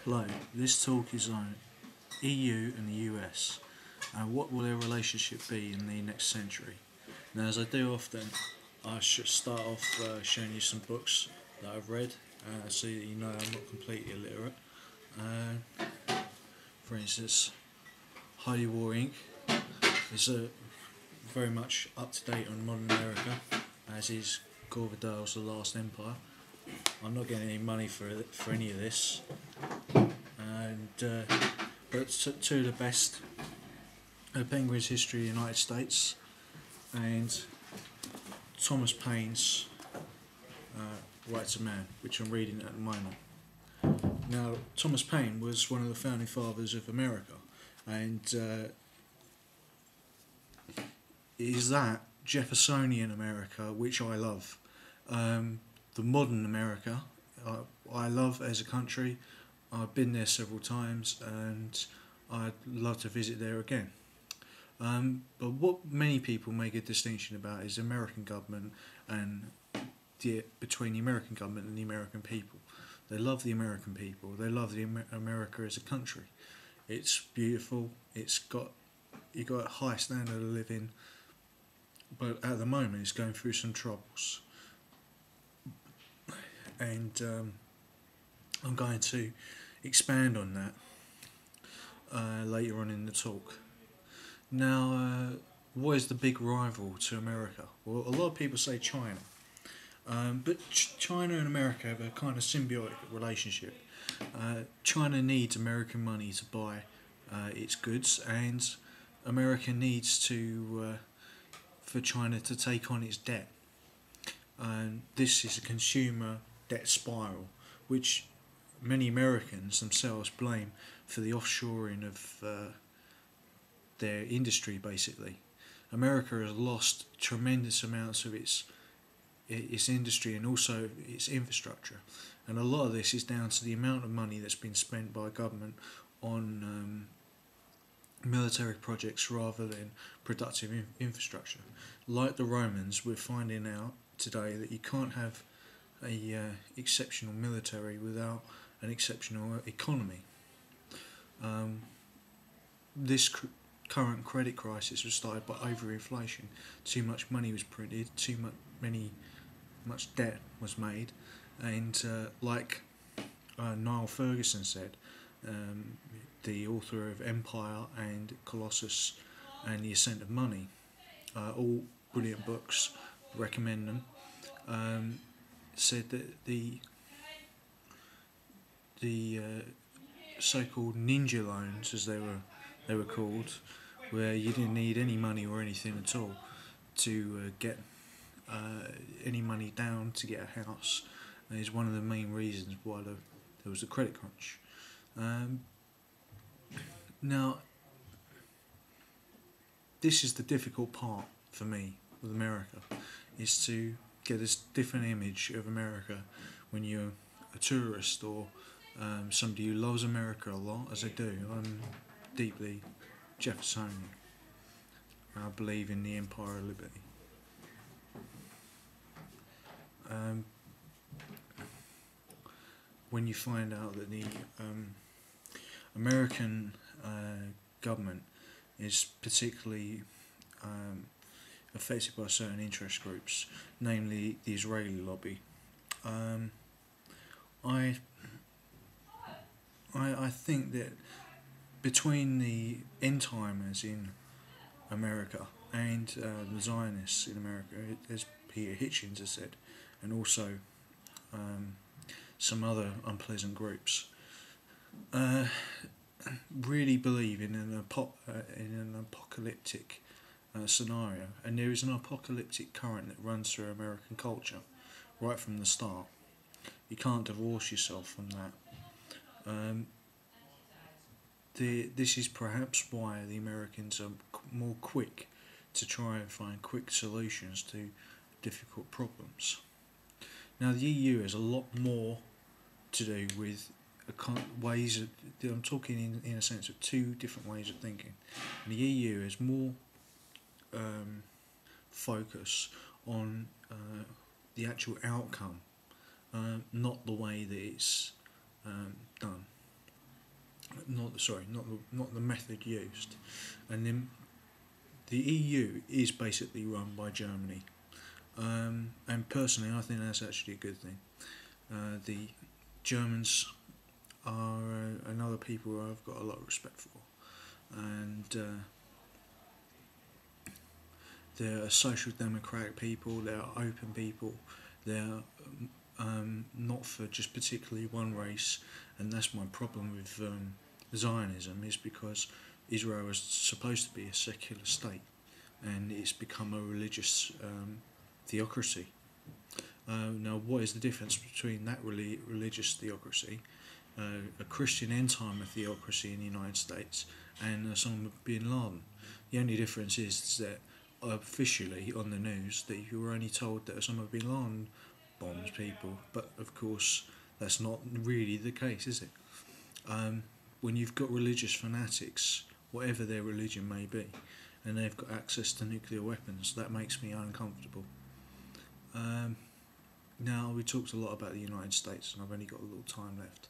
Hello, this talk is on EU and the US and what will their relationship be in the next century. Now, as I do often, I should start off showing you some books that I've read so that you know I'm not completely illiterate. For instance, Holy War Inc. is very much up to date on modern America, as is Gore Vidal's The Last Empire. I'm not getting any money for any of this, but two of the best: Penguin's History of the United States and Thomas Paine's Rights of Man, which I'm reading at the moment. Now, Thomas Paine was one of the founding fathers of America, and is that Jeffersonian America, which I love. The modern America, I love as a country. I've been there several times and I'd love to visit there again. But what many people make a distinction about is the American government and between the American government and the American people. They love the American people. They love America as a country. It's beautiful. You've got a high standard of living, but at the moment it's going through some troubles. And I'm going to expand on that later on in the talk. Now, what is the big rival to America? Well, a lot of people say China, but China and America have a kind of symbiotic relationship. China needs American money to buy its goods, and America needs for China to take on its debt. And this is a consumer debt spiral, which many Americans themselves blame for the offshoring of their industry. Basically, America has lost tremendous amounts of its industry and also its infrastructure, and a lot of this is down to the amount of money that's been spent by government on military projects rather than productive infrastructure. Like the Romans, we're finding out today that you can't have a exceptional military without an exceptional economy. This current credit crisis was started by overinflation. Too much money was printed, much debt was made, and like Niall Ferguson said, the author of Empire and Colossus and The Ascent of Money, all brilliant books, recommend them. Said that the so-called ninja loans, as they were called, where you didn't need any money or anything at all to get any money down to get a house, is one of the main reasons why there was a credit crunch. Now, this is the difficult part for me with America, is to get this different image of America when you're a tourist or somebody who loves America a lot, as I do. I'm deeply Jeffersonian. I believe in the Empire of Liberty. When you find out that the American government is particularly affected by certain interest groups, namely the Israeli lobby, I think that between the end timers in America and the Zionists in America, as Peter Hitchens has said, and also some other unpleasant groups, really believe in an apocalyptic scenario, and there is an apocalyptic current that runs through American culture right from the start. You can't divorce yourself from that. This is perhaps why the Americans are more quick to try and find quick solutions to difficult problems. Now, the EU has a lot more to do with ways of, I'm talking in a sense of two different ways of thinking. And the EU has more focus on the actual outcome, not the way that it's done. not the method used, and then the EU is basically run by Germany, and personally, I think that's actually a good thing. The Germans are another people who I've got a lot of respect for, and they're a social democratic people. They're open people. They're not for just particularly one race, and that's my problem with Zionism, is because Israel is supposed to be a secular state, and it's become a religious theocracy. Now, what is the difference between that religious theocracy, a Christian end-timer theocracy in the United States, and Osama bin Laden? The only difference is that officially on the news that you were only told that Osama bin Laden bombs people, but of course that's not really the case, is it? When you've got religious fanatics, whatever their religion may be, and they've got access to nuclear weapons, that makes me uncomfortable. Now, we talked a lot about the United States, and I've only got a little time left.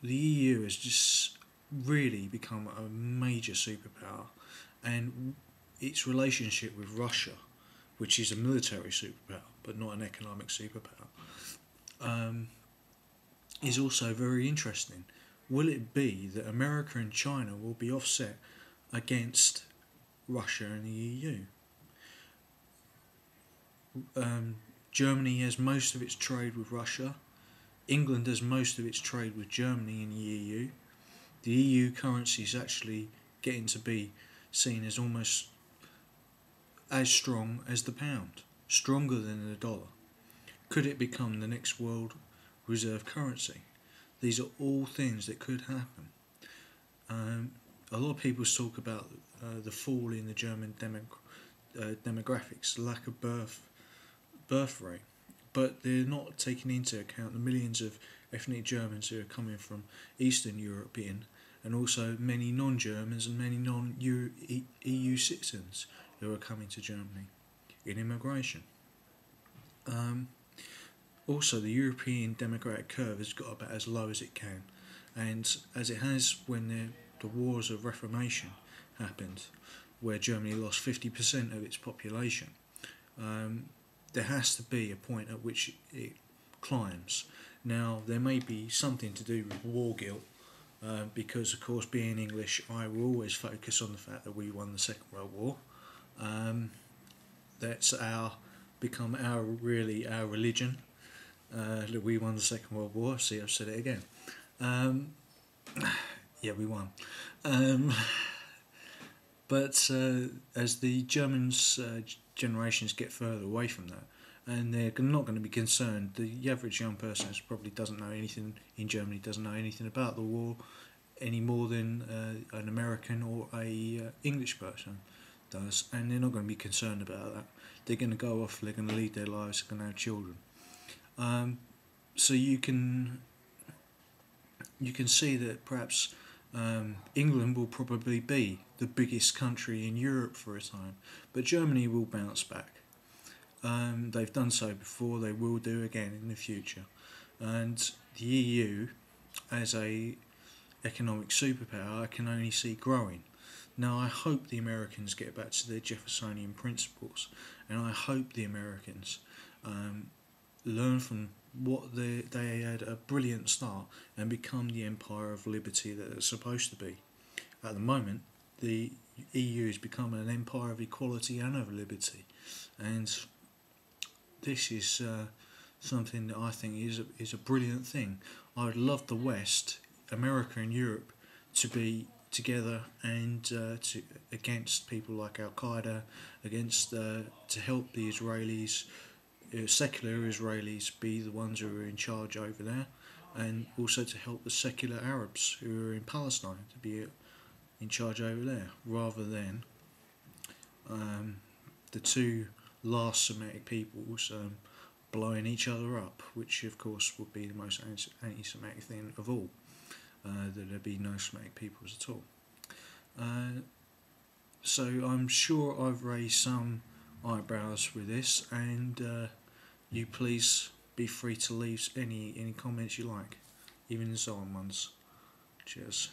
The EU has just really become a major superpower, and its relationship with Russia, which is a military superpower but not an economic superpower, is also very interesting. Will it be that America and China will be offset against Russia and the EU? Germany has most of its trade with Russia. England has most of its trade with Germany and the EU. The EU currency is actually getting to be seen as almost as strong as the pound, stronger than the dollar. Could it become the next world reserve currency? These are all things that could happen. A lot of people talk about the fall in the German demographics, the lack of birth rate, but they're not taking into account the millions of ethnic Germans who are coming from Eastern European, and also many non-Germans and many non-EU citizens who are coming to Germany in immigration. Also, the European demographic curve has got about as low as it can, and as it has when the wars of Reformation happened, where Germany lost 50% of its population, there has to be a point at which it climbs. Now, there may be something to do with war guilt, because of course, being English, I will always focus on the fact that we won the Second World War. That's become our religion. That we won the Second World War. See, I've said it again. Yeah, we won. But as the Germans' generations get further away from that, and they're not going to be concerned, the average young person probably doesn't know anything in Germany, doesn't know anything about the war any more than an American or a English person does, and they're not going to be concerned about that. They're going to go off, they're going to lead their lives, they're going to have children. So you can see that perhaps England will probably be the biggest country in Europe for a time, but Germany will bounce back. They've done so before, they will do again in the future, and the EU as a economic superpower I can only see growing. Now, I hope the Americans get back to their Jeffersonian principles, and I hope the Americans learn from what they had a brilliant start and become the empire of liberty that they're supposed to be. At the moment, the EU has become an empire of equality and of liberty, and this is something that I think is a brilliant thing. I would love the West, America and Europe, to be together and against people like Al Qaeda, to help the Israelis, secular Israelis, be the ones who are in charge over there, and also to help the secular Arabs who are in Palestine to be in charge over there, rather than the two last Semitic peoples blowing each other up, which of course would be the most anti-Semitic thing of all, that there be no Semitic peoples at all. So I'm sure I've raised some eyebrows with this, and you please be free to leave any comments you like. even the silent ones. Cheers.